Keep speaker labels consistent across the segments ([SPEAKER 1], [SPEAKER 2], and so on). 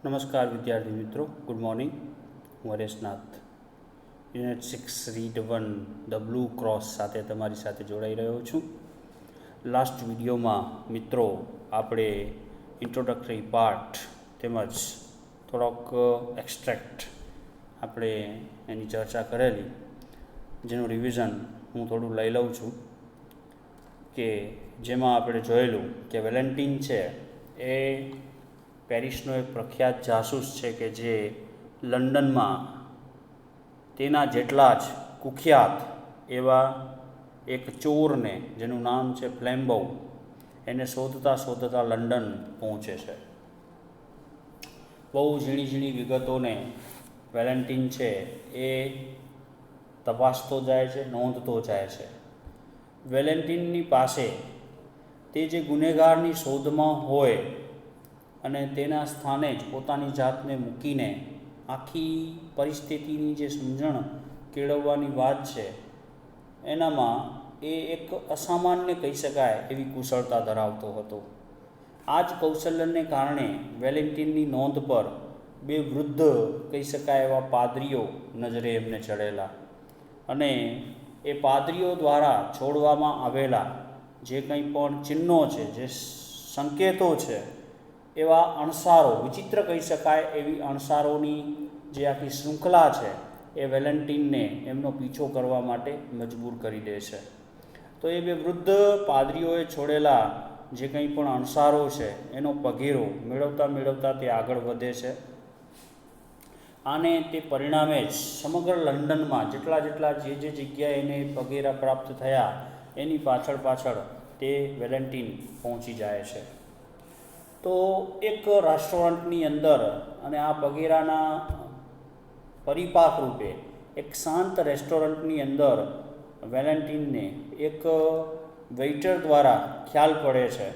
[SPEAKER 1] નમસ્કાર વિદ્યાર્થી મિત્રો, ગુડ મોર્નિંગ. હું Hareshnath unit 6 read 1 the blue cross સાથે તમારી સાથે જોડાઈ રહ્યો છું. લાસ્ટ વિડીયોમાં મિત્રો આપણે ઇન્ટ્રોડક્ટરી પાર્ટ તેમજ થોડોક એક્સ્ટ્રેક્ટ આપણે એની ચર્ચા કરેલી, જેનું રિવિઝન હું થોડું લઈ લઉં છું. કે જેમાં આપણે જોયેલું કે વેલેન્ટિન છે એ પેરિસનો એક પ્રખ્યાત જાસૂસ છે કે જે લંડનમાં તેના જેટલા જ કુખ્યાત એવા એક ચોરને, જેનું નામ છે ફ્લેમ્બો, એને શોધતા લંડન પહોંચે છે. બહુ ઝીણી ઝીણી વિગતોને વેલેન્ટિન છે એ તપાસતો જાય છે, નોંધતો જાય છે. વેલેન્ટિનની પાસે તે જે ગુનેગારની શોધમાં હોય અને તેના સ્થાને જ પોતાની જાતને મૂકીને આખી પરિસ્થિતિની જે સમજણ કેળવવાની વાત છે, એનામાં એ એક અસામાન્ય કહી શકાય એવી કુશળતા ધરાવતો હતો. આ જ કૌશલ્યને કારણે વેલેન્ટિનની નોંધ પર બે વૃદ્ધ કહી શકાય એવા પાદરીઓ નજરે એમને ચડેલા, અને એ પાદરીઓ દ્વારા છોડવામાં આવેલા જે કંઈ પણ ચિહ્નો છે, જે સંકેતો છે, એવા અણસારો, વિચિત્ર કહી શકાય એવી અણસારોની જે આખી શૃંખલા છે એ વેલેન્ટિનને એમનો પીછો કરવા માટે મજબૂર કરી દે છે. તો એ બે વૃદ્ધ પાદરીઓએ છોડેલા જે કંઈ પણ અણસારો છે એનો પગેરો મેળવતા તે આગળ વધે છે, અને તે પરિણામે જ સમગ્ર લંડનમાં જેટલા જે જગ્યાએ એને પગેરા પ્રાપ્ત થયા એની પાછળ તે વેલેન્ટિન પહોંચી જાય છે. તો એક રેસ્ટોરન્ટની અંદર, અને આ પગેરાના પરિપાક રૂપે એક શાંત રેસ્ટોરન્ટની અંદર વેલેન્ટિનને એક વેઇટર દ્વારા ખ્યાલ પડે છે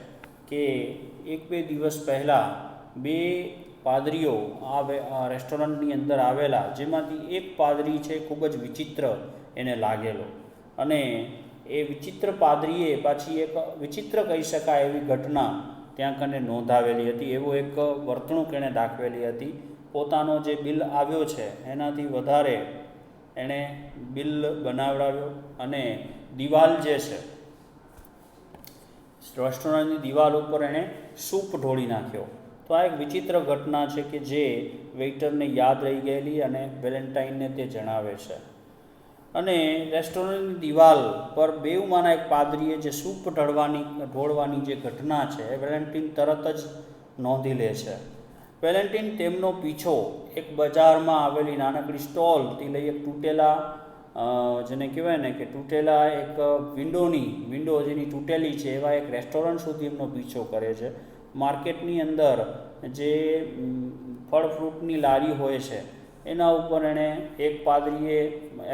[SPEAKER 1] કે 1-2 દિવસ પહેલાં બે પાદરીઓ આ રેસ્ટોરન્ટની અંદર આવેલા, જેમાંથી એક પાદરી છે ખૂબ જ વિચિત્ર એને લાગેલો, અને એ વિચિત્ર પાદરીએ પાછી એક વિચિત્ર કહી શકાય એવી ઘટના ત્યાં કને નોંધાવેલી હતી. એવો એક વર્તણૂક એણે દાખવેલી હતી. પોતાનો જે બિલ આવ્યો છે એનાથી વધારે એણે બિલ બનાવડાવ્યો, અને દિવાલ જે છે, રેસ્ટોરન્ટની દિવાલ ઉપર એણે સૂપ ઢોળી નાખ્યો. તો આ એક વિચિત્ર ઘટના છે કે જે વેઇટરને યાદ રહી ગયેલી, અને વેલેન્ટાઇનને તે જણાવે છે. અને રેસ્ટોરન્ટની દિવાલ પર બેઉમાંના એક પાદરીએ જે સૂપ ઢોળવાની જે ઘટના છે એ વેલેન્ટિન તરત જ નોંધી લે છે. વેલેન્ટિન તેમનો પીછો એક બજારમાં આવેલી નાનકડી સ્ટોલથી લઈ એક તૂટેલા, જેને કહેવાય ને કે તૂટેલા એક વિન્ડો જેની તૂટેલી છે એવા એક રેસ્ટોરન્ટ સુધી એમનો પીછો કરે છે. માર્કેટની અંદર જે ફળ ફ્રૂટની લારી હોય છે એના ઉપર એણે એક પાદરીએ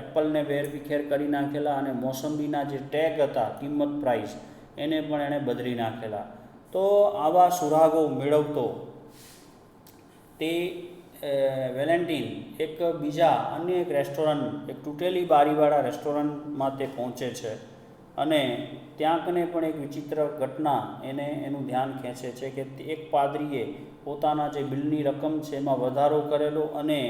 [SPEAKER 1] એપલને વેરવિખેર કરી નાખેલા, અને મોસંબીના જે ટેગ હતા, કિંમત પ્રાઇસ, એને પણ એણે બદલી નાખેલા. તો આવા સુરાગો મેળવતો તે વેલેન્ટિન અન્ય એક રેસ્ટોરન્ટ, એક તૂટેલી બારીવાળા રેસ્ટોરન્ટમાં તે પહોંચે છે, અને ત્યાં કને પણ એક વિચિત્ર ઘટના એનું ધ્યાન ખેંચે છે કે એક પાદરીએ પોતાના જે બિલની રકમ છે એમાં વધારો કરેલો, અને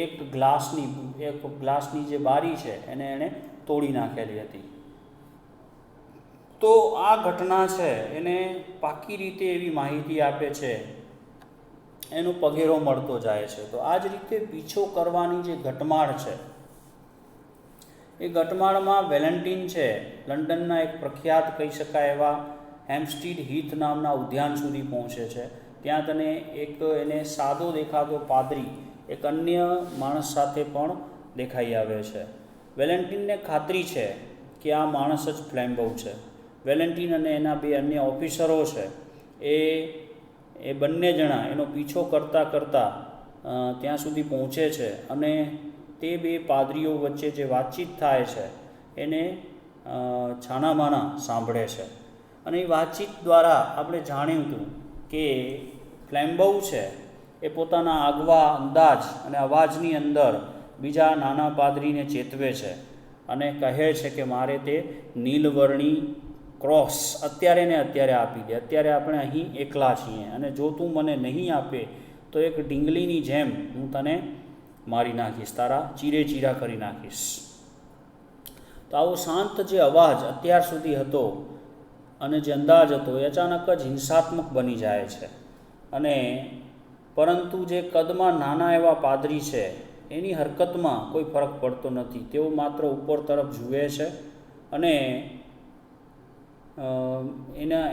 [SPEAKER 1] એક ગ્લાસની જે બારી છે એણે તોડી નાખેલી હતી. તો આ ઘટના છે એને પાકી રીતે એવી માહિતી આપે છે, એનો પગેરો મળતો જાય છે. તો આ જ રીતે પીછો કરવાની જે ઘટમાળ છે, એ ઘટમાળમાં વેલેન્ટિન છે લંડનના એક પ્રખ્યાત કહી શકાય એવા હેમ્પસ્ટીડ હીથ નામના ઉદ્યાન સુધી પહોંચે છે. ત્યાં એને સાદો દેખાતો પાદરી એક અન્ય માણસ સાથે પણ દેખાઈ આવે છે. વેલેન્ટિનને ખાતરી છે કે આ માણસ જ ફ્લેમ્બો છે. વેલેન્ટિન અને એના બે અન્ય ઓફિસરો છે એ બંને જણા એનો પીછો કરતાં ત્યાં સુધી પહોંચે છે, અને તે બે પાદરીઓ વચ્ચે જે વાતચીત થાય છે એને છાનામાના સાંભળે છે. અને એ વાતચીત દ્વારા આપણે જાણ્યું હતું કે ફ્લેમ્બો છે એ પોતાના આગવા અંદાજ અને અવાજની અંદર બીજા નાના પાદરીને ચેતવે છે, અને કહે છે કે મારે તે નીલવર્ણી ક્રોસ અત્યારે ને અત્યારે આપી દે, અત્યારે આપણે અહીં એકલા છીએ, અને જો તું મને નહીં આપે તો એક ઢીંગલીની જેમ હું તને મારી નાખીશ, તારા ચીરે ચીરા કરી નાખીશ. તો આવો શાંત જે અવાજ અત્યાર સુધી હતો અને જે અંદાજ હતો એ અચાનક જ હિંસાત્મક બની જાય છે. અને પરંતુ જે કદમાં નાના એવા પાદરી છે એની હરકતમાં કોઈ ફરક પડતો નથી. તેઓ માત્ર ઉપર તરફ જુએ છે અને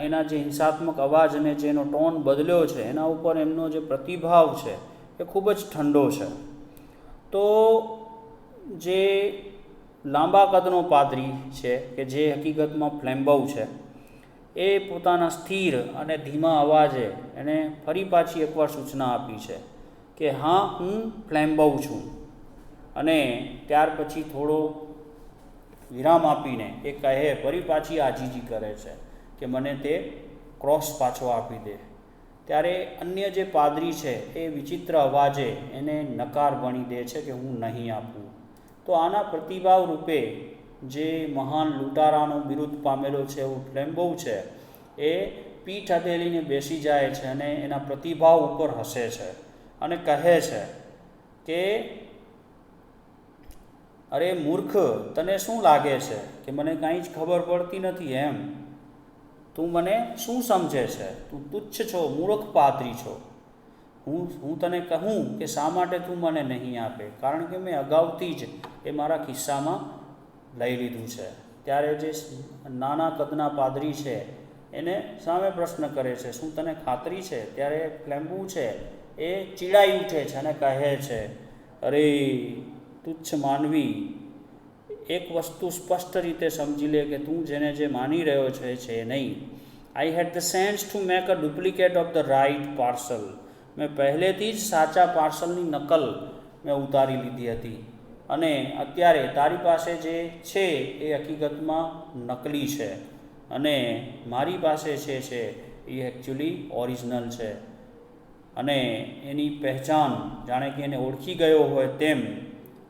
[SPEAKER 1] એના જે હિંસાત્મક અવાજ અને જેનો ટોન બદલ્યો છે એના ઉપર એમનો જે પ્રતિભાવ છે એ ખૂબ જ ઠંડો છે. તો જે લાંબા કદનો પાદરી છે કે જે હકીકતમાં ફ્લેમ્બોવ છે એ પોતાના સ્થિર અને ધીમા અવાજે એણે ફરી પાછી એકવાર સૂચના આપી છે કે હા, હું ફ્લેમ્બોવ છું. અને ત્યાર પછી થોડો વિરામ આપીને એ કહે, ફરી પાછી આજીજી કરે છે કે મને તે ક્રોસ પાછો આપી દે. ત્યારે અન્ય જે પાદરી છે એ વિચિત્ર અવાજે એને નકાર ભણી દે છે કે હું નહીં આપું. તો આના પ્રતિભાવ રૂપે જે મહાન લૂંટારાનો બિરુદ પામેલો છે એવું ફ્લેમ્બોવ છે એ પીઠ હથેળીને બેસી જાય છે અને એના પ્રતિભાવ ઉપર હસે છે અને કહે છે કે અરે મૂર્ખ, તને શું લાગે છે કે મને કાંઈ જ ખબર પડતી નથી એમ? તું મને શું સમજે છે? તું તુચ્છ છો, મૂર્ખ પાદરી છો. હું તને કહું કે શા માટે તું મને નહીં આપે, કારણ કે મેં અગાઉથી જ એ મારા ખિસ્સામાં લઈ લીધું છે. ત્યારે જે નાના કદના પાદરી છે એને સામે પ્રશ્ન કરે છે, શું તને ખાતરી છે? ત્યારે ફ્લેમ્બોવ છે એ ચીડાઈ ઉઠે છે અને કહે છે, અરે તુચ્છ માનવી, એક વસ્તુ સ્પષ્ટ રીતે સમજી લે કે તું જેને જે માની રહ્યો છે એ નહીં. I had the sense to make a duplicate of the right parcel. મેં પહેલેથી જ સાચા પાર્સલની નકલ મેં ઉતારી લીધી હતી અને અત્યારે તારી પાસે જે છે એ હકીકતમાં નકલી છે અને મારી પાસે છે એ એકચ્યુઅલી ઓરિજિનલ છે. અને એની પહેચાન જાણે કે એને ઓળખી ગયો હોય તેમ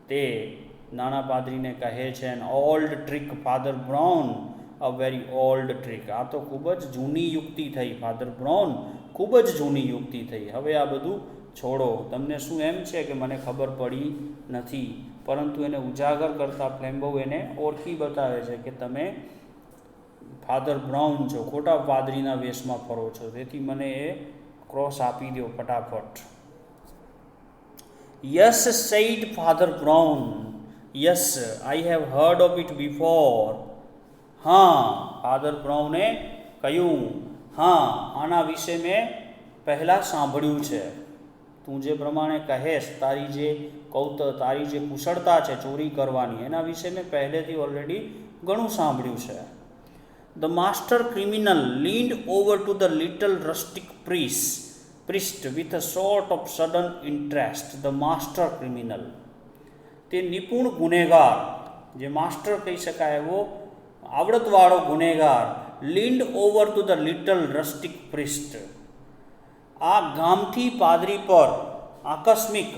[SPEAKER 1] તે નાના પાદરીને કહે છે, an old trick father brown, a very old trick. આ તો ખૂબ જ જૂની યુક્તિ થઈ ફાધર બ્રાઉન, ખૂબ જ જૂની યુક્તિ થઈ. હવે આ બધું છોડો. તમને શું એમ છે કે મને ખબર પડી નથી? પરંતુ એને ઉજાગર કરતા ફ્લેમ્બોવ એને ઓળખી બતાવે છે કે તમે ફાધર બ્રાઉન છો, ખોટા પાદરીના વેશમાં ફરો છો, તેથી મને એ ક્રોસ આપી દો ફટાફટ. Yes, said father brown. Yes, I have heard of it before. હા, ફાધર બ્રાઉને કહ્યું, હા, આના વિશે મેં પહેલાં સાંભળ્યું છે. તું જે પ્રમાણે કહેશ, તારી જે કુશળતા છે ચોરી કરવાની, એના વિશે મેં પહેલેથી ઓલરેડી ઘણું સાંભળ્યું છે. The master criminal leaned over to the little rustic priest with a sort of sudden interest. The master criminal, તે નિપુણ ગુનેગાર, જે માસ્ટર કહી શકાય એવો આવડતવાળો ગુનેગાર, leaned over to the little rustic priest, આ ગામઠી પાદરી પર આકસ્મિક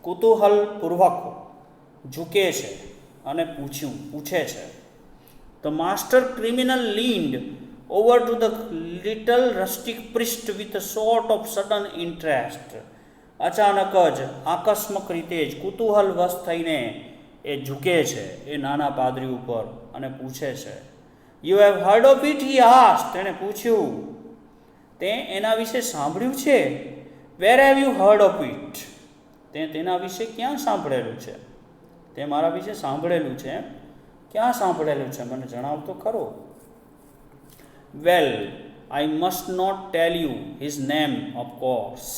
[SPEAKER 1] કુતૂહલપૂર્વક ઝૂકે છે અને પૂછે છે. The master criminal leaned over to the little rustic priest with a sort of sudden interest. અચાનક જ આકસ્મિક રીતે જ કુતૂહલવશ થઈને એ ઝૂકે છે એ નાના પાદરી ઉપર અને પૂછે છે. You have heard of it? He asked. તેણે પૂછ્યું, તે એના વિશે સાંભળ્યું છે? Where have you heard of it? તે તેના વિશે ક્યાં સાંભળેલું છે? તે મારા વિશે સાંભળેલું છે? ક્યાં સાંભળેલું છે? મને જણાવ તો ખરો. Well, I must not tell you his name, of course.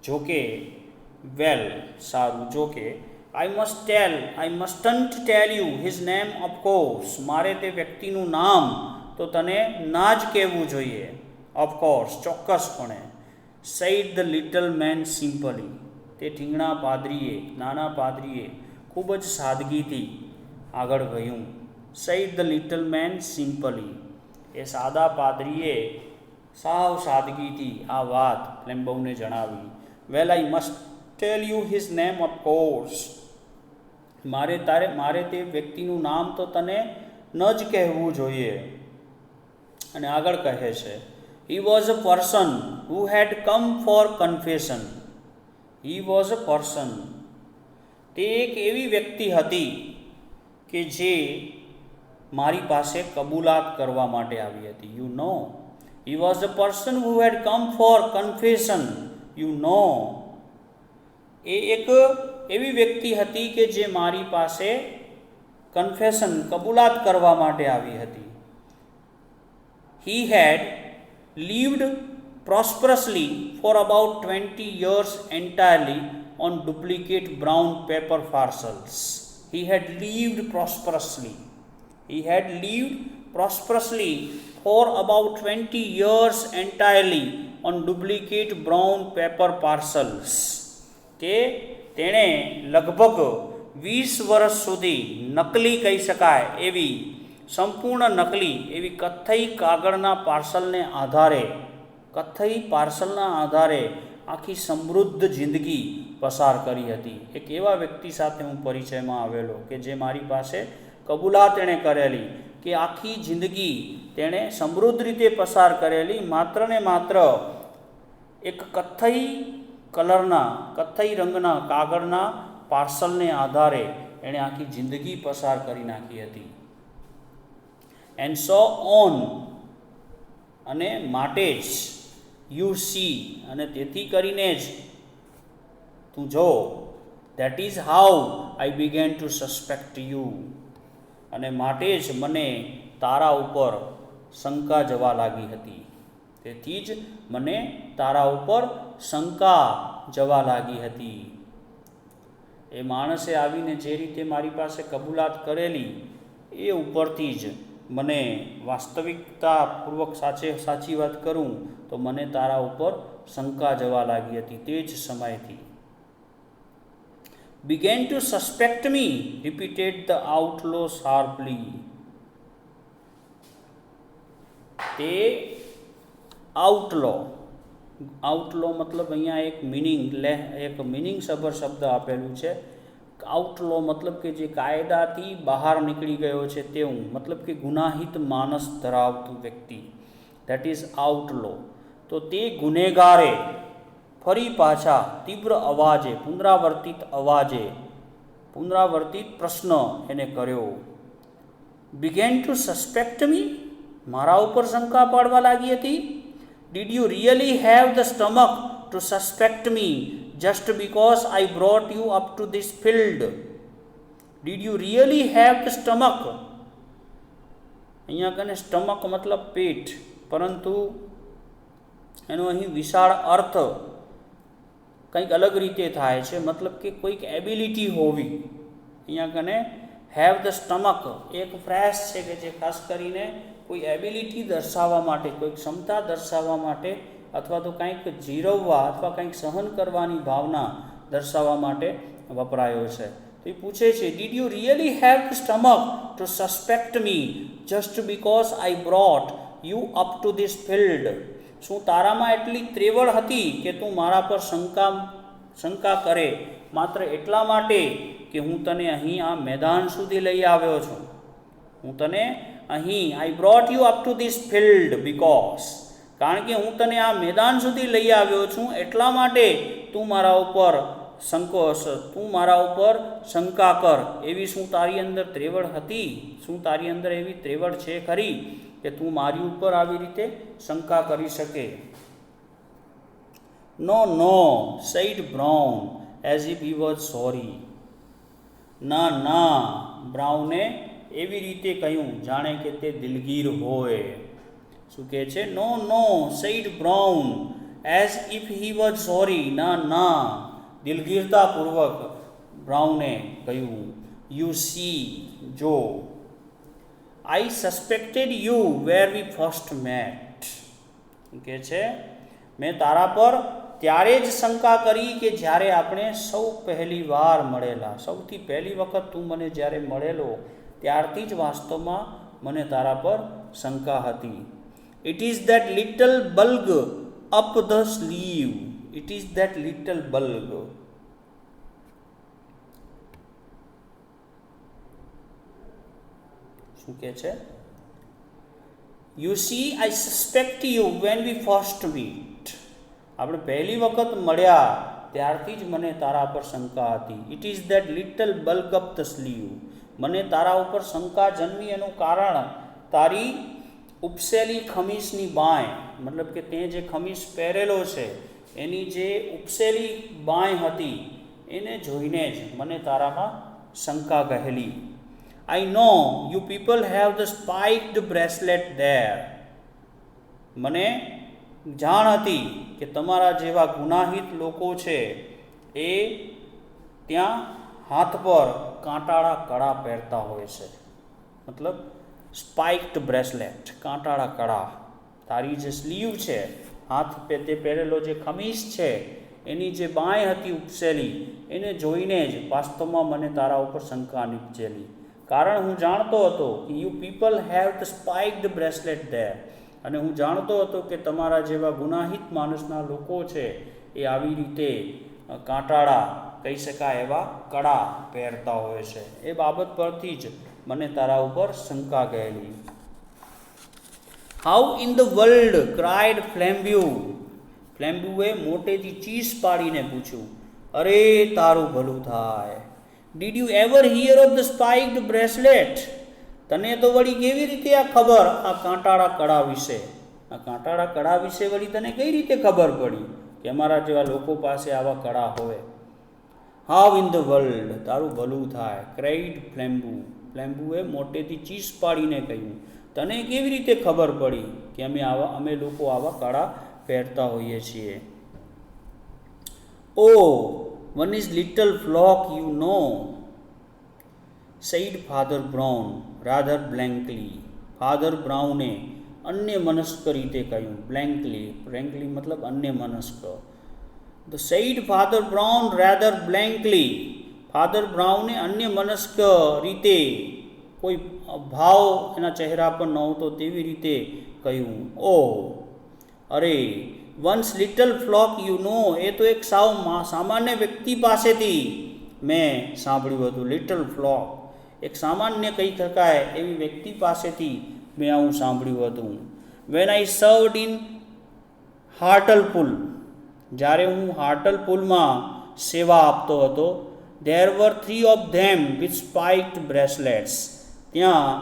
[SPEAKER 1] જોકે, well, સારું, જોકે, I mustn't tell you his name, of course. મારે તે વ્યક્તિનું નામ તો તને ના જ કહેવું જોઈએ. Of course, ચોક્કસપણે. Said the little man simply. તે નાના પાદરીએ ખૂબ જ સાદગીથી આગળ ગયું. Said the little man simply. એ સાદા પાદરીએ સાવ સાદગીથી આ વાત ફ્લેમ્બોવને જણાવી. Well, I must tell you his name, of course. મારે તે વ્યક્તિનું નામ તો તને ન જ કહેવું જોઈએ. અને આગળ કહે છે, He was a person who had come for confession. He was a person. તે એક એવી વ્યક્તિ હતી કે જે મારી પાસે કબૂલાત કરવા માટે આવી હતી. You know. He was a person who had come for confession. You know. એ એક એવી વ્યક્તિ હતી કે જે મારી પાસે કન્ફેશન કબૂલાત કરવા માટે આવી હતી. He had lived prosperously for about 20 years entirely on duplicate brown paper parcels. He had lived prosperously. He had lived prosperously for about 20 years entirely on duplicate brown paper parcels. કે તેણે લગભગ 20 વર્ષ સુધી નકલી કહી શકાય એવી સંપૂર્ણ નકલી એવી કથ્થઈ કાગળના પાર્સલના આધારે આખી સમૃદ્ધ જિંદગી પસાર કરી હતી. એક એવા વ્યક્તિ સાથે હું પરિચયમાં આવેલો કે જે મારી પાસે કબૂલાત એણે કરેલી કે આખી જિંદગી તેણે સમૃદ્ધ રીતે પસાર કરેલી માત્ર ને માત્ર એક કથ્થઈ રંગના કાગળના પાર્સલને આધારે એણે આખી જિંદગી પસાર કરી નાખી હતી. એન્ડ સો ઓન, અને માટે જ, યુ સી, અને તેથી કરીને જ તું જો, that is how I began to suspect you, અને માટે જ મને તારા ઉપર શંકા જવા લાગી હતી. તેથી જ મને તારા ઉપર શંકા જવા લાગી હતી. એ માણસે આવીને જે રીતે મારી પાસે કબૂલાત કરેલી એ ઉપરથી જ મને વાસ્તવિકતાપૂર્વક સાચી વાત કરું તો મને તારા ઉપર શંકા જવા લાગી હતી. તે જ સમયથી. began to suspect me, repeated the outlaw sharply. તે આઉટલો મતલબ અહીંયા એક મિનિંગ સભર શબ્દ આપેલું છે. આઉટલો મતલબ કે જે કાયદાથી બહાર નીકળી ગયો છે તેવું, મતલબ કે ગુનાહિત માનસ ધરાવતું વ્યક્તિ, ધેટ ઇઝ આઉટલો. તો તે ગુનેગારે ફરી પાછા તીવ્ર અવાજે, પુનરાવર્તિત પ્રશ્ન એને કર્યો. began to suspect me, મારા ઉપર શંકા પાડવા લાગી હતી. Did you really have the stomach to suspect me just because I brought you up to this field? Did you really have the stomach? અહીંયા કને સ્ટમક મતલબ પેટ, પરંતુ એનો અહીં વિશાળ અર્થ કંઈક અલગ રીતે થાય છે. મતલબ કે કોઈક એબિલિટી હોવી. અહીંયા કને હેવ ધ સ્ટમક એક ફ્રેઝ છે કે જે ખાસ કરીને કોઈ એબિલિટી દર્શાવવા માટે, કોઈ ક્ષમતા દર્શાવવા માટે, અથવા તો કંઈક જીરવવા અથવા કંઈક સહન કરવાની ભાવના દર્શાવવા માટે વપરાયો છે. તો એ પૂછે છે, did you really have the stomach to suspect me just because I brought you up to this field? શું તારામાં એટલી ત્રેવડ હતી કે તું મારા પર શંકા કરે માત્ર એટલા માટે કે હું તને અહીં આ મેદાન સુધી લઈ આવ્યો છું? I brought you up to this field because, કારણ કે હું તને આ મેદાન સુધી લઈ આવ્યો છું એટલા માટે તું મારા ઉપર શંકા કર. એવી શું તારી અંદર ત્રેવડ હતી? શું તારી અંદર એવી ત્રેવડ છે ખરી કે તું મારી ઉપર આવી રીતે શંકા કરી શકે? No, said Brown as if he was sorry. ના, બ્રાઉને એવી રીતે કહ્યું જાણે કે તે દિલગીર હોય. શું કહે છે? No, said Brown as if he was sorry. ના, દિલગીરતાપૂર્વક બ્રાઉને કહ્યું. You see, જો, I suspected you where we first met. કહે છે મેં તારા પર ત્યારે જ શંકા કરી કે જ્યારે આપણે સૌ પહેલી વાર મળેલા. સૌથી પહેલી વખત તું મને જ્યારે મળેલો ત્યારથી જ વાસ્તવમાં મને તારા પર શંકા હતી. It is that little bulb up the sleeve. It is that little bulb. શું કહે છે? You see I suspect you when we first meet. આપણે પહેલી વખત મળ્યા ત્યારથી જ મને તારા પર શંકા હતી. It is that little bulk up the sleeve. મને તારા ઉપર શંકા જન્મી એનું કારણ તારી ઉપસેલી ખમીસની બાંય, મતલબ કે તે જે ખમીસ પહેરેલો છે એની જે ઉપસેલી બાંય હતી એને જોઈને જ મને તારામાં શંકા ગહેલી. I know you people have the spiked bracelet there. મને જાણ હતી કે તમારા જેવા ગુનાહિત લોકો છે એ ત્યાં હાથ પર કાંટાળા કડા પહેરતા હોય છે. મતલબ સ્પાઇક્ડ બ્રેસલેટ, કાંટાળા કડા. તારી જે સ્લીવ છે, હાથ પે તે પહેરેલો જે ખમીસ છે એની જે બાંય હતી ઉપસેલી એને જોઈને જ વાસ્તવમાં મને તારા ઉપર શંકા નીપજેલી. કારણ હું જાણતો હતો કે you people have the spiked bracelet there. અને હું જાણતો હતો કે તમારા જેવા ગુનાહિત માણસના લોકો છે એ આવી રીતે કાંટાળા કહી શકાય એવા કડા પહેરતા હોય છે. એ બાબત પરથી જ મને તારા ઉપર શંકા ગયેલી. How in the world cried Flambeau. ફ્લેમ્બ્યુએ મોટેથી ચીસ પાડીને પૂછ્યું, અરે તારું ભલું થાય. Did you ever hear of the spiked bracelet. તને તો વળી કેવી રીતે આ ખબર આ કાંટાળા કડા વિશે? આ કાંટાળા કડા વિશે વળી તને કઈ રીતે ખબર પડી કે અમારા જેવા લોકો પાસે આવા કડા હોય? હાઉ ઇન ધ વર્લ્ડ, તારું ભલું થાય. Cried Flambeau. ફ્લેમ્બ્યુએ મોટેથી ચીસ પાડીને કહ્યું, તને કેવી રીતે ખબર પડી કે અમે લોકો આવા કડા પહેરતા હોઈએ છીએ? Oh one is little flock you know, said Father Brown rather blankly. Father બ્રાઉને અન્ય મનસ્ક રીતે કહ્યું. બ્લેન્કલી મતલબ અન્ય મનસ્ક. The said Father Brown rather blankly. Father બ્રાઉને અન્ય મનસ્ક રીતે, કોઈ ભાવ એના ચહેરા પર નહોતો તેવી રીતે કહ્યું. ઓ અરે one's little flock you know, એ તો એક સાવ સામાન્ય વ્યક્તિ પાસેથી મેં સાંભળ્યું હતું. લિટલ ફ્લોક, એક સામાન્ય કહી શકાય એવી વ્યક્તિ પાસેથી મેં આવું સાંભળ્યું હતું. When I served in Hartlepool. જ્યારે હું હાર્ટલપુલમાં સેવા આપતો હતો. There were 3 of them with spiked bracelets. ત્યાં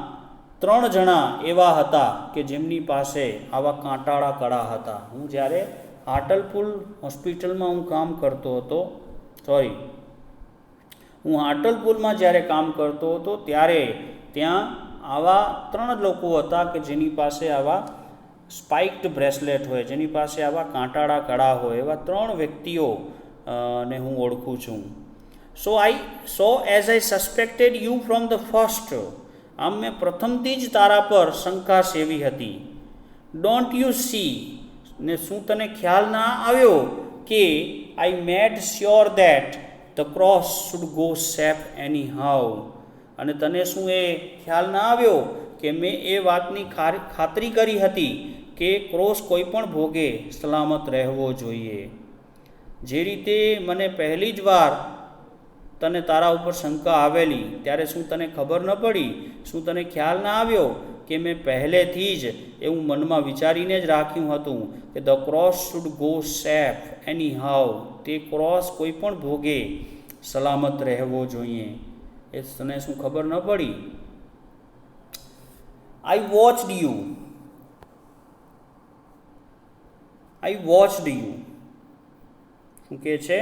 [SPEAKER 1] 3 જણા એવા હતા કે જેમની પાસે આવા કાંટાળા કડા હતા. હું જ્યારે હાર્ટલપુલ હોસ્પિટલમાં હું કામ કરતો હતો, હું હાર્ટલપુલમાં જ્યારે કામ કરતો હતો ત્યારે ત્યાં આવા 3 લોકો હતા કે જેની પાસે આવા સ્પાઇક્ડ બ્રેસલેટ હોય, જેની પાસે આવા કાંટાળા કડા હોય, એવા 3 વ્યક્તિઓ ને હું ઓળખું છું. સો as I suspected you from the first. આમ મેં પ્રથમથી જ તારા પર શંકા સેવી હતી. ડોન્ટ યુ સી, ને શું તને ખ્યાલ ના આવ્યો કે I made sure that the cross should go safe anyhow. અને તને શું એ ખ્યાલ ના આવ્યો કે મેં એ વાતની ખાતરી કરી હતી કે ક્રોસ કોઈ પણ ભોગે સલામત રહેવો જોઈએ. જે રીતે મને પહેલી જ વાર તને તારા ઉપર શંકા આવેલી ત્યારે શું તને ખબર ન પડી, શું તને ખ્યાલ ના આવ્યો કે મેં પહેલેથી જ એવું મનમાં વિચારીને જ રાખ્યું હતું કે the cross should go safe any how. તે ક્રોસ કોઈ પણ ભોગે સલામત રહેવો જોઈએ. એ તને શું ખબર ન પડી? આઈ વોચડ યુ. શું કહે છે?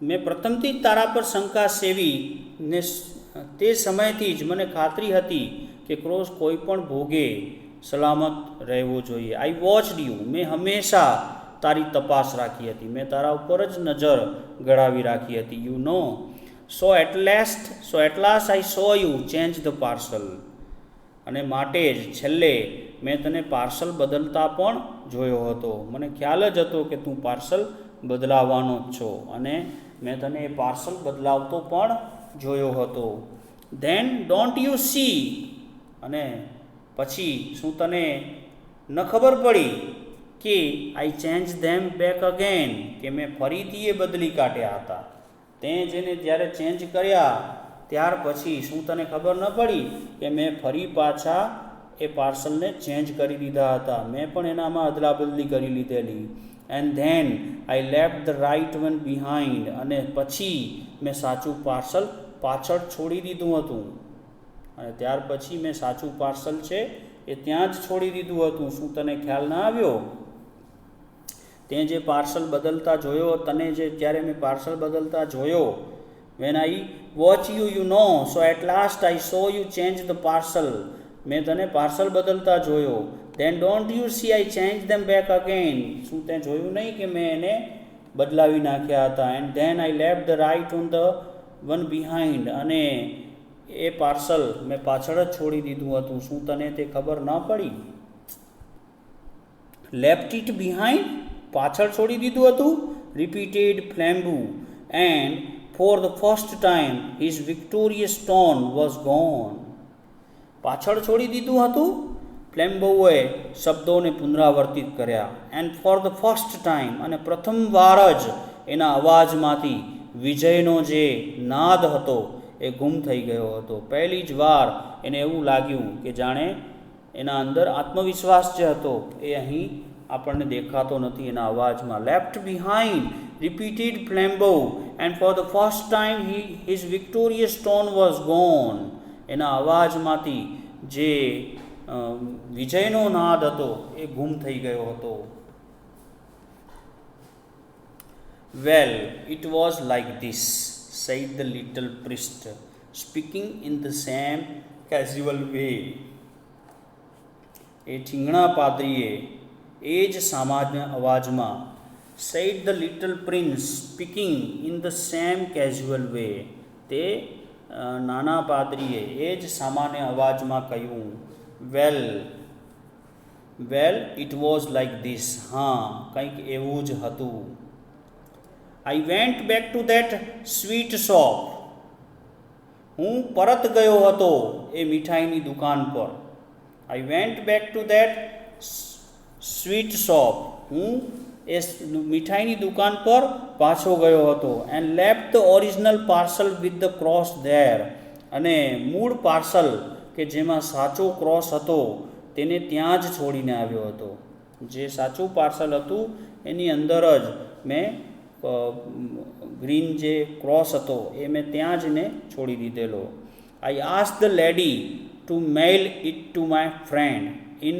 [SPEAKER 1] મેં પ્રથમથી જ તારા પર શંકા સેવી ને તે સમયથી જ મને ખાતરી હતી કે ક્રોસ કોઈ પણ ભોગે સલામત રહેવો જોઈએ. આઈ વોચડ યુ. મેં હંમેશા તારી તપાસ રાખી હતી, મેં તારા ઉપર જ નજર ગળાવી રાખી હતી. You know. So at last I saw you change the parcel. અને માટે જ છેલ્લે મેં તને પાર્સલ બદલતા પણ જોયો હતો. મને ખ્યાલ જ હતો કે તું પાર્સલ બદલાવાનો જ છો અને મેં તને એ પાર્સલ બદલાવતો પણ જોયો હતો. Then don't you see. અને પછી શું તને ન ખબર પડી કે I change them back again, કે મેં ફરીથી એ બદલી કાઢ્યા હતા. તે જેને જ્યારે ચેન્જ કર્યા ત્યાર પછી શું તને ખબર ન પડી કે મેં ફરી પાછા એ પાર્સલને ચેન્જ કરી દીધા હતા, મેં પણ એનામાં અદલા બદલી કરી લીધેલી. And then I left the right one behind, અને પછી મેં સાચું પાર્સલ પાછળ છોડી દીધું હતું. અને ત્યાર પછી મેં સાચું પાર્સલ છે એ ત્યાં જ છોડી દીધું હતું. શું તને ખ્યાલ ના આવ્યો? તે જે પાર્સલ બદલતા જોયો, તને જે જ્યારે મેં પાર્સલ બદલતા જોયો, when I watch you you know, so at last I saw you change the parcel, મેં તને પાર્સલ બદલતા જોયો. Then don't you see I change them back again, શું તે જોયું નહીં કે મેં એને બદલાવી નાખ્યા હતા. And then I left the right on the one behind, અને એ પાર્સલ મેં પાછળ જ છોડી દીધું હતું. શું તને તે ખબર ન પડી? લેફ્ટ ઇટ બિહાઇન્ડ, પાછળ છોડી દીધું હતું. Repeated Flambeau, and for the first time his victorious tone was gone. પાછળ છોડી દીધું હતું. ફ્લેમ્બોએ શબ્દોને પુનરાવર્તિત કર્યા. And for the first time, અને પ્રથમવાર જ એના અવાજમાંથી વિજયનો જે નાદ હતો એ ગુમ થઈ ગયો હતો. પહેલી જ વાર એને એવું લાગ્યું કે જાણે એના અંદર આત્મવિશ્વાસ જે હતો એ અહીં આપણને દેખાતો નથી એના અવાજમાં. Left behind, repeated Flambeau, and for the first time his victorious tone was gone. એના અવાજમાંથી જે વિજયનો નાદ હતો એ ગુમ થઈ ગયો હતો. Well, it was like this, said the little priest, speaking in the same casual way. એ ઠીંગણા પાદરીએ એ જ સામાન્ય અવાજમાં, said the little prince, speaking in the same casual way, તે નાના પાદરીએ એ જ સામાન્ય અવાજમાં કહ્યું. વેલ, ઇટ વોઝ લાઇક ધીસ, હા, કંઈક એવું જ હતું. I went back to that sweet shop, હું પરત ગયો હતો એ મીઠાઈની દુકાન પર. I went back to that sweet shop, હું એ મીઠાઈની દુકાન પર પાછો ગયો હતો. And left the original parcel with the cross there, અને મૂળ પાર્સલ કે જેમાં સાચો ક્રોસ હતો તેને ત્યાં જ છોડીને આવ્યો હતો. જે સાચું પાર્સલ હતું એની અંદર જ મેં ગ્રીન જે ક્રોસ હતો એ મેં ત્યાં જ ને છોડી દીધેલો. I ask the lady to mail it to my friend in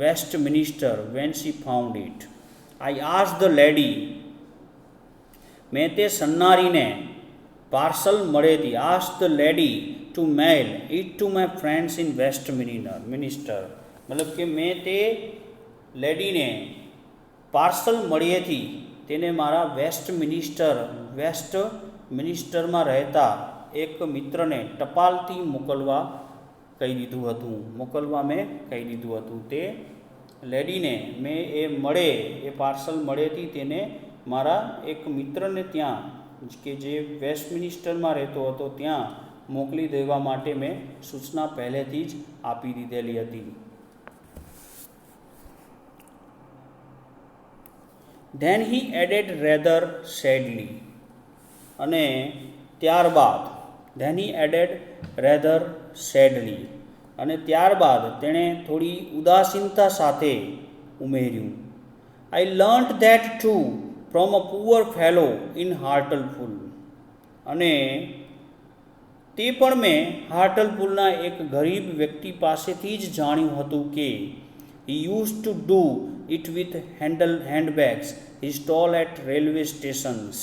[SPEAKER 1] Westminster when she found it. I ask the lady, મેં તે સન્નારીને પાર્સલ મળેથી, ask the lady to mail it to my friends in Westminster, મતલબ કે મેં તે લેડીને parcel મળીએથી તેને મારા વેસ્ટમિનિસ્ટરમાં રહેતા એક મિત્રને ટપાલથી મોકલવા મેં કહી દીધું હતું. તે લેડીને મેં એ પાર્સલ મળેથી તેને મારા એક મિત્રને ત્યાં કે જે વેસ્ટમિનિસ્ટરમાં રહેતો હતો ત્યાં મોકલી દેવા માટે મેં સૂચના પહેલેથી જ આપી દીધેલી હતી. Then he added rather sadly, અને ત્યારબાદ તેણે થોડી ઉદાસીનતા સાથે ઉમેર્યું, I learnt that too from a poor fellow in Hartlepool, અને તે પણ મેં હાર્ટલપુલના એક ગરીબ વ્યક્તિ પાસેથી જ જાણ્યું હતું કે he used to do it with handbags he stole at railway stations.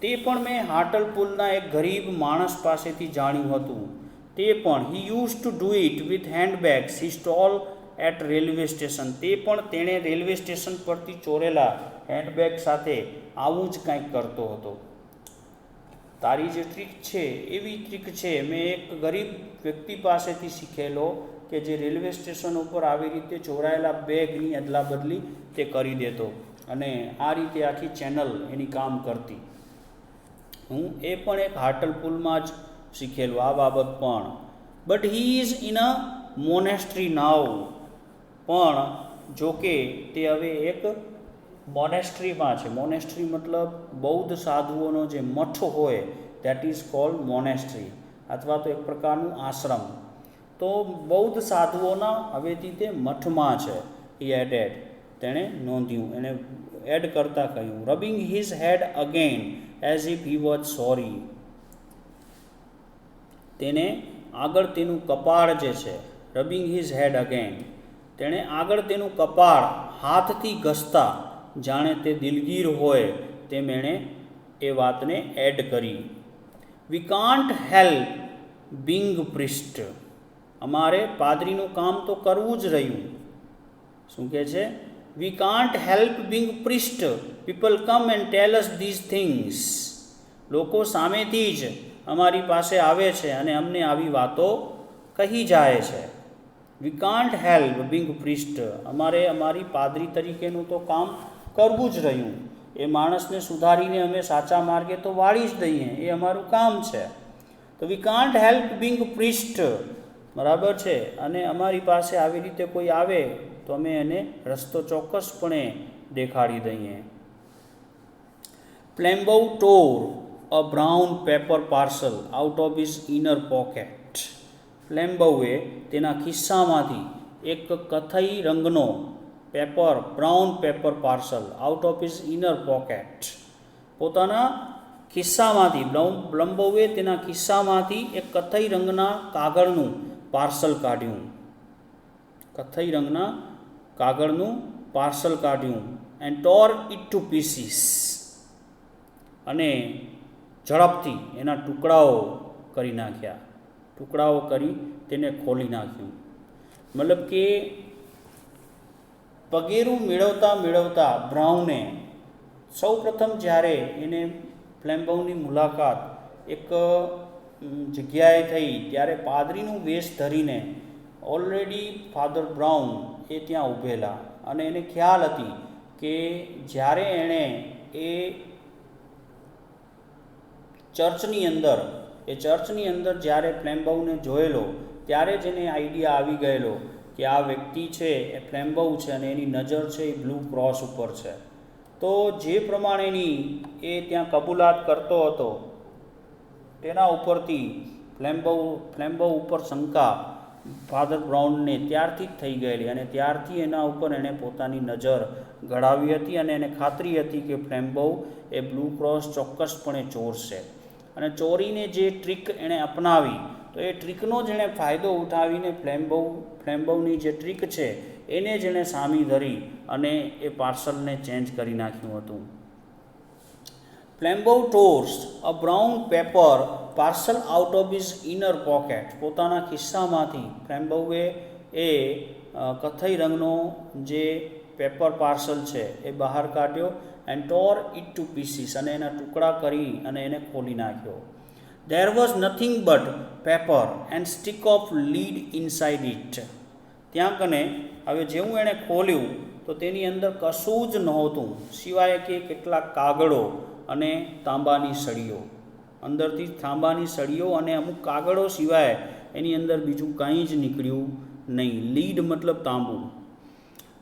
[SPEAKER 1] તે પણ મેં હાર્ટલપુલના એક ગરીબ માણસ પાસેથી જાણ્યું હતું. તે પણ he used to do it with handbags he stole at railway station. તે પણ તેણે રેલવે સ્ટેશન પરથી ચોરેલા હેન્ડબેગ સાથે આવું જ કંઈક કરતો હતો. તારી જે ટ્રીક છે એવી ટ્રીક છે મેં એક ગરીબ વ્યક્તિ પાસેથી શીખેલો કે જે રેલવે સ્ટેશન ઉપર આવી રીતે ચોરાયેલા બેગની અદલા બદલી તે કરી દેતો, અને આ રીતે આખી ચેનલ એની કામ કરતી. હું એ પણ એક હાર્ટલપુલમાં જ શીખેલું આ બાબત પણ. But he is in a monastery now, પણ જો કે તે હવે એક મોનેસ્ટ્રીમાં છે. મોનેસ્ટ્રી મતલબ બૌદ્ધ સાધુઓનો જે મઠ હોય, દેટ ઇઝ કોલ્ડ મોનેસ્ટ્રી, અથવા તો એક પ્રકારનું આશ્રમ. તો બૌદ્ધ સાધુઓના હવેથી તે મઠમાં છે. એ એડેડ, તેણે નોંધ્યું, એને એડ કરતાં કહ્યું, rubbing his head again as if he was sorry. તેને આગળ તેનું કપાળ જે છે, રબિંગ હિઝ હેડ અગેન, તેણે આગળ તેનું કપાળ હાથથી ઘસતા જાણે તે દિલગીર હોય તેમ એણે એ વાતને એડ કરી. વી કાન્ટ હેલ્પ બિંગ પ્રિસ્ટ. અમારે પાદરીનું કામ તો કરવું જ રહ્યું. શું કહે છે? We can't help being priest. People come and tell us these things. લોકો સામેથી જ અમારી પાસે આવે છે અને અમને આવી વાતો કહી જાય છે. We can't help being priest. અમારે અમારી પાદરી તરીકેનું તો કામ કરવું જ રહ્યું. એ માણસને સુધારીને અમે સાચા માર્ગે તો વાળી જ દઈએ, એ અમારું કામ છે. તો વી કાન્ટ હેલ્પ બિંગ પ્રિસ્ટ, બરાબર છે. અને અમારી પાસે આવી રીતે કોઈ આવે તો અમે એને રસ્તો ચોક્કસપણે દેખાડી દઈએ. Flambeau tore a brown paper parcel out of his inner pocket. પ્લેમ્બોએ તેના ખિસ્સામાંથી એક કથઈ રંગનો brown paper parcel out of his inner pocket, પોતાના ખિસ્સામાંથી, પ્લેમ્બોએ તેના ખિસ્સામાંથી એક કથઈ રંગના કાગળનું પાર્સલ કાઢ્યું. કથઈ રંગના કાગળનું પાર્સલ કાઢ્યું. And ટોર it to pieces. અને ઝડપથી એના ટુકડાઓ કરી નાખ્યા. ટુકડાઓ કરી તેને ખોલી નાખ્યું. મતલબ કે પગેરું મેળવતા મેળવતા બ્રાઉને સૌ પ્રથમ જ્યારે એને પ્લેમ્બોની મુલાકાત એક જગ્યાએ થઈ ત્યારે પાદરીનું વેશ ધરીને ઓલરેડી ફાધર બ્રાઉન એ ત્યાં ઊભેલા, અને એને ખ્યાલ હતી કે જ્યારે એણે એ ચર્ચની અંદર જ્યારે પ્લેમ્બોને જોયેલો ત્યારે જ એને આઈડિયા આવી ગયેલો કે આ વ્યક્તિ છે એ પ્લેમ્બો છે અને એની નજર છે એ બ્લુ ક્રોસ ઉપર છે. તો જે પ્રમાણેની એ ત્યાં કબૂલાત કરતો હતો તેના ઉપરથી પ્લેમ્બો ઉપર શંકા ફાધર બ્રાઉનને ત્યારથી જ થઈ ગયેલી, અને ત્યારથી એના ઉપર એણે પોતાની નજર ગળાવી હતી અને એને ખાતરી હતી કે પ્લેમ્બો એ બ્લુ ક્રોસ ચોક્કસપણે ચોર છે. અને ચોરીને જે ટ્રીક એણે અપનાવી, તો એ ટ્રીકનો જ એણે ફાયદો ઉઠાવીને પ્લેમ્બોની જે ટ્રીક છે એને જ એણે સામી ધરી અને એ પાર્સલને ચેન્જ કરી નાખ્યું હતું. Flambeau tore a brown paper parcel out of his inner pocket. પોતાના ખિસ્સામાંથી પ્લેમ્બોએ એ કથઈ રંગનો જે પેપર પાર્સલ છે એ બહાર કાઢ્યો. And ટોર it to pieces. અને એના ટુકડા કરી અને એને ખોલી નાખ્યો. There was nothing but paper and stick of lead inside it. ત્યાં કને હવે જેવું એણે ખોલ્યું તો તેની અંદર કશું જ નહોતું સિવાય કે કેટલાક કાગળો અને તાંબાની સળીઓ. અંદરથી તાંબાની સળીઓ અને અમુક કાગળો સિવાય એની અંદર બીજું કંઈ જ નીકળ્યું નહીં. લીડ મતલબ તાંબુ.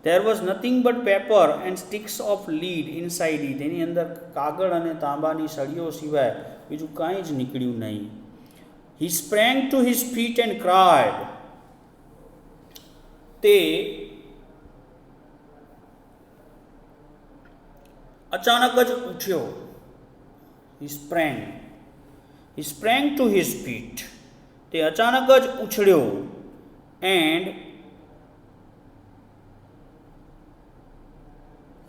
[SPEAKER 1] There was nothing but paper and sticks of lead inside it. એની અંદર કાગળ અને તાંબાની સળીઓ સિવાય બીજું કાંઈ જ નીકળ્યું નહીં. He sprang to his feet and cried. તે અચાનક જ ઉઠ્યો. He sprang to his feet. તે અચાનક જ ઉછળ્યો. And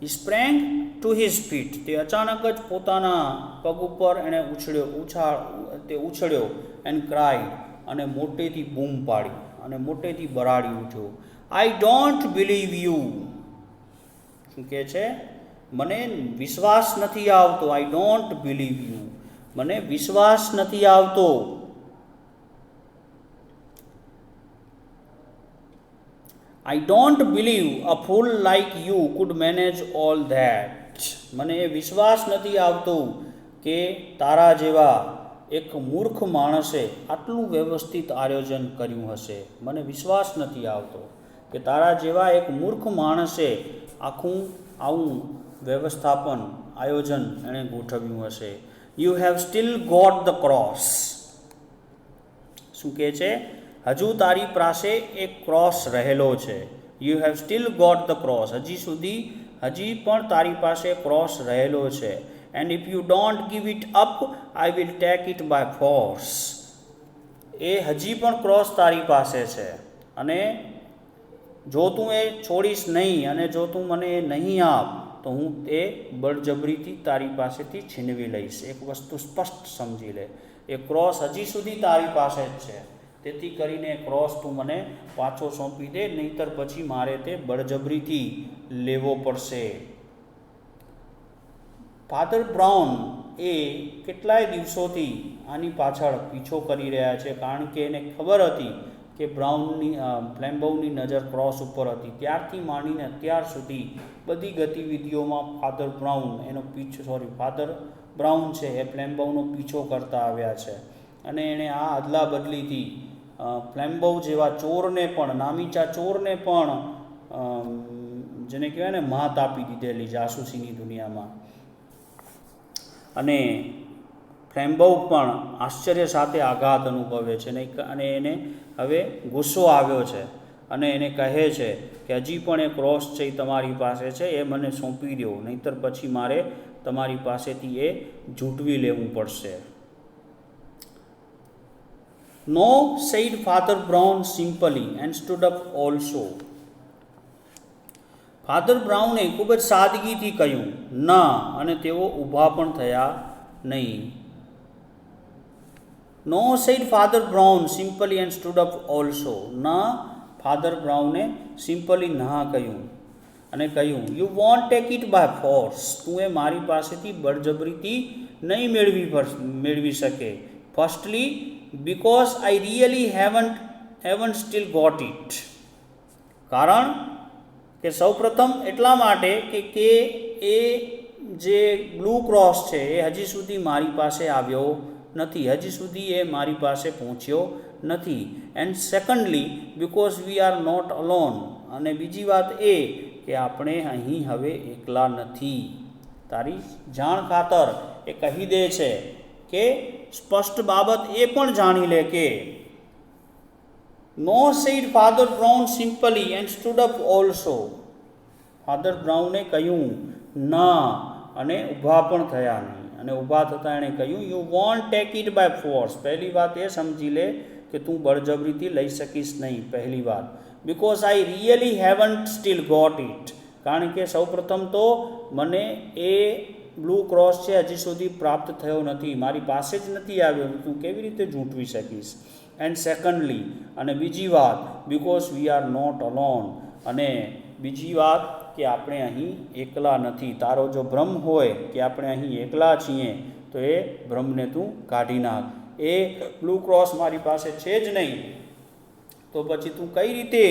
[SPEAKER 1] he sprang to his feet. તે અચાનક જ પોતાના પગ ઉપર એણે ઉછળ્યો. and cried. અને મોટેથી બૂમ પાડી અને મોટેથી બરાડી ઉઠ્યો. I don't believe you. શું કહે છે? મને વિશ્વાસ નથી આવતો. I don't believe you. મને વિશ્વાસ નથી આવતો. I don't believe a fool like you could manage all that. મને વિશ્વાસ નથી આવતો કે તારા જેવા એક મૂર્ખ માણસે આટલું વ્યવસ્થિત આયોજન કર્યું હશે. મને વિશ્વાસ નથી આવતો. કે તારા જેવા એક મૂર્ખ માણસે આખું આવું વ્યવસ્થાપન આયોજન એણે ગોઠવ્યું હશે. You have still got the cross. શું કહે છે? હજુ તારી પાસે એક ક્રોસ રહેલો છે. You have still got the cross. હજી પણ તારી પાસે ક્રોસ રહેલો છે. And if you don't give it up I will take it by force. એ હજી પણ ક્રોસ તારી પાસે છે અને જો તું એ છોડીશ નહીં અને જો તું મને એ નહીં આપ તો હું એ બળજબરીથી તારી પાસેથી છીનવી લઈશ. એક વસ્તુ સ્પષ્ટ સમજી લે, એ ક્રોસ હજી સુધી તારી પાસે જ છે. તેથી કરીને ક્રોસ તું મને પાછો સોંપી દે, નહીંતર પછી મારે તે બળજબરીથી લેવો પડશે. ફાધર બ્રાઉન એ કેટલાય દિવસોથી આની પાછળ પીછો કરી રહ્યા છે, કારણ કે એને ખબર હતી કે ફ્લેમ્બોની નજર ક્રોસ ઉપર હતી. ત્યારથી માંડીને અત્યાર સુધી બધી ગતિવિધિઓમાં ફાધર બ્રાઉન છે એ ફ્લેમ્બોનો પીછો કરતા આવ્યા છે. અને એણે આ અદલા બદલીથી ફ્લેમ્બો જેવા ચોરને પણ, નામીચા ચોરને પણ જેને કહેવાય ને માત આપી દીધેલી જાસૂસીની દુનિયામાં. અને ફ્લેમ્બો પણ આશ્ચર્ય સાથે આઘાત અનુભવે છે અને એને હવે ગુસ્સો આવ્યો છે અને એને કહે છે કે હજી પણ એ ક્રોસ છે એ તમારી પાસે છે, એ મને સોંપી દો, નહીંતર પછી મારે તમારી પાસેથી એ ઝૂંટવી લેવું પડશે. No, said Father Brown simply and stood up also. Father બ્રાઉને ખૂબ જ સાદગીથી કહ્યું ના, અને તેઓ ઊભા પણ થયા નહીં. No, said Father Brown simply and stood up also. ના, ફાધર બ્રાઉને સિમ્પલી ના કહ્યું અને કહ્યું you won't take it by force. તું એ મારી પાસેથી બળજબરીથી નહીં મેળવી શકે. Firstly because I really haven't still got it. કારણ કે સૌપ્રથમ એટલા માટે કે એ જે બ્લુ ક્રોસ છે એ હજી સુધી મારી પાસે આવ્યો નથી, હજી સુધી એ મારી પાસે પહોંચ્યો નથી. And secondly because we are not alone. અને બીજી વાત એ કે આપણે અહીં હવે એકલા નથી. તારી જાણ ખાતર એ કહી દે છે કે સ્પષ્ટ બાબત એ પણ જાણી લે કે no, said Father Brown simply and stood up also. Father બ્રાઉને કહ્યું ના અને ઊભા પણ થયા નહીં. અને ઊભા થતાં એણે કહ્યું you won't take it by force. પહેલી વાત એ સમજી લે કે તું બળજબરીથી લઈ શકીશ નહીં. પહેલી વાત because I really haven't still got it. કારણ કે સૌપ્રથમ તો મને એ બ્લુ ક્રોસ છે હજી સુધી પ્રાપ્ત થયો નથી, મારી પાસે જ નથી આવ્યો, તું કેવી રીતે ઝૂંટવી શકીશ. એન્ડ સેકન્ડલી, અને બીજી વાત because we are not alone. અને બીજી વાત કે આપણે અહીં એકલા નથી. તારો જો ભ્રમ હોય કે આપણે અહીં એકલા છીએ તો એ ભ્રમને તું કાઢી નાખ. એ બ્લુ ક્રોસ મારી પાસે છે જ નહીં તો પછી તું કઈ રીતે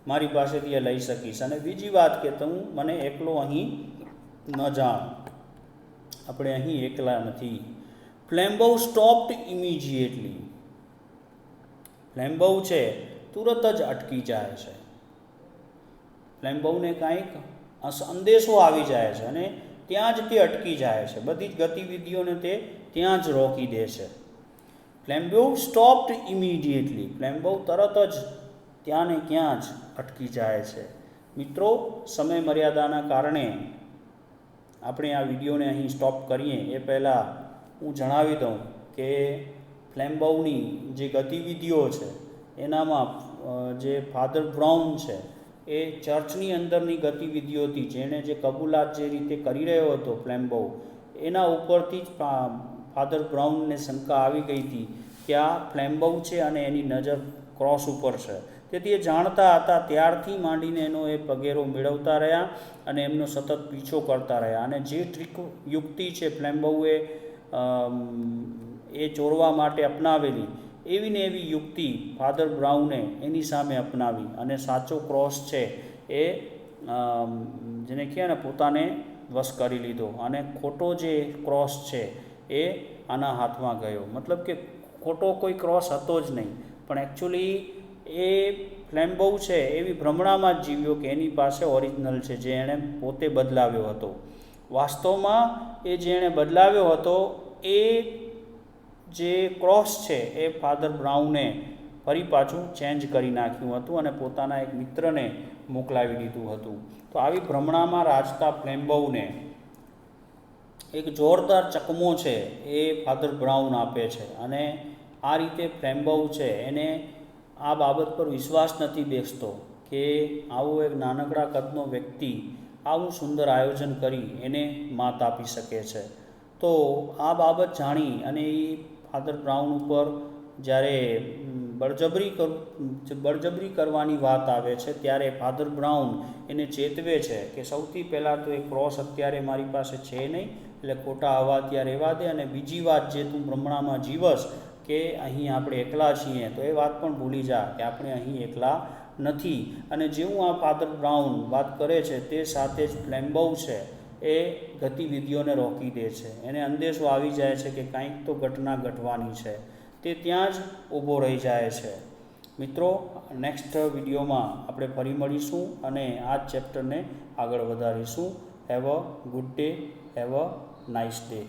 [SPEAKER 1] મારી પાસેથી એ લઈ શકીશ. અને બીજી વાત કે તું મને એકલો અહીં ન જાણ, આપણે અહીં એકલા નથી. ફ્લેમ્બો સ્ટોપ્ડ ઇમિજિએટલી. ફ્લેમ્બો છે તુરત જ અટકી જાય છે. ફ્લેમ્બોને કાંઈક અંદેશો આવી જાય છે અને ત્યાં જ તે અટકી જાય છે. બધી જ ગતિવિધિઓને તે ત્યાં જ રોકી દે છે. ફ્લેમ્બો સ્ટોપ્ડ ઇમિડિયેટલી. ફ્લેમ્બો તરત જ ત્યાં ને ત્યાં જ અટકી જાય છે. મિત્રો, સમય મર્યાદાના કારણે આપણે આ વિડીયોને અહીં સ્ટોપ કરીએ એ પહેલાં હું જણાવી દઉં કે ફ્લેમ્બોની જે ગતિવિધિઓ છે એનામાં જે ફાધર બ્રાઉન છે એ ચર્ચની અંદરની ગતિવિધિઓથી જેણે જે કબૂલાત જે રીતે કરી રહ્યો હતો ફ્લેમ્બો, એના ઉપરથી જ ફાધર બ્રાઉનને શંકા આવી ગઈ હતી કે આ ફ્લેમ્બો છે અને એની નજર ક્રોસ ઉપર છે. તેથી એ જાણતા હતા ત્યારથી માંડીને એનો એ પગેરો મેળવતા રહ્યા અને એમનો સતત પીછો કરતા રહ્યા. અને જે ટ્રીક યુક્તિ છે ફ્લેમ્બોએ એ ચોરવા માટે અપનાવેલી, એવી ને એવી યુક્તિ ફાધર બ્રાઉને એની સામે અપનાવી અને સાચો ક્રોસ છે એ જેને કહે ને પોતાને વશ કરી લીધો અને ખોટો જે ક્રોસ છે એ આના હાથમાં ગયો. મતલબ કે ખોટો કોઈ ક્રોસ હતો જ નહીં, પણ એકચ્યુઅલી એ ફ્લેમ્બો છે એવી ભ્રમણામાં જ જીવ્યો કે એની પાસે ઓરિજિનલ છે જે એણે પોતે બદલાવ્યો હતો. વાસ્તવમાં એ જે એણે બદલાવ્યો હતો એ જે ક્રોસ છે એ ફાધર બ્રાઉને ફરી પાછું ચેન્જ કરી નાખ્યું હતું અને પોતાના એક મિત્રને મોકલાવી દીધું હતું. તો આવી ભ્રમણામાં રાજતા ફ્લેમ્બોને એક જોરદાર ચકમો છે એ ફાધર બ્રાઉન આપે છે અને આ રીતે ફ્લેમ્બો છે એને આ બાબત પર વિશ્વાસ નથી બેસતો કે આવો એક નાનકડા કદનો વ્યક્તિ આવું સુંદર આયોજન કરી એને માત આપી શકે છે. તો આ બાબત જાણી અને એ ફાધર બ્રાઉન ઉપર જ્યારે બળજબરી કરવાની વાત આવે છે ત્યારે ફાધર બ્રાઉન એને ચેતવે છે કે સૌથી પહેલાં તો એ ક્રોસ અત્યારે મારી પાસે છે નહીં, એટલે ખોટા હવા ત્યાં રહેવા દે, અને બીજી વાત જે તું ભ્રમણામાં જીવસ કે અહીં આપણે એકલા છીએ તો એ વાત પણ ભૂલી જા કે આપણે અહીં એકલા નથી. અને જેવું આ ફાધર બ્રાઉન વાત કરે છે તે સાથે જ ફ્લેમ્બો છે એ ગતિવિધિઓને રોકી દે છે. એને અંદેશો આવી જાય છે કે કંઈક તો ઘટના ઘટવાની છે. તે ત્યાં જ ઊભો રહી જાય છે. મિત્રો, નેક્સ્ટ વિડીયોમાં આપણે ફરી મળીશું અને આ જ ચેપ્ટરને આગળ વધારીશું. Have a good day, have a nice day.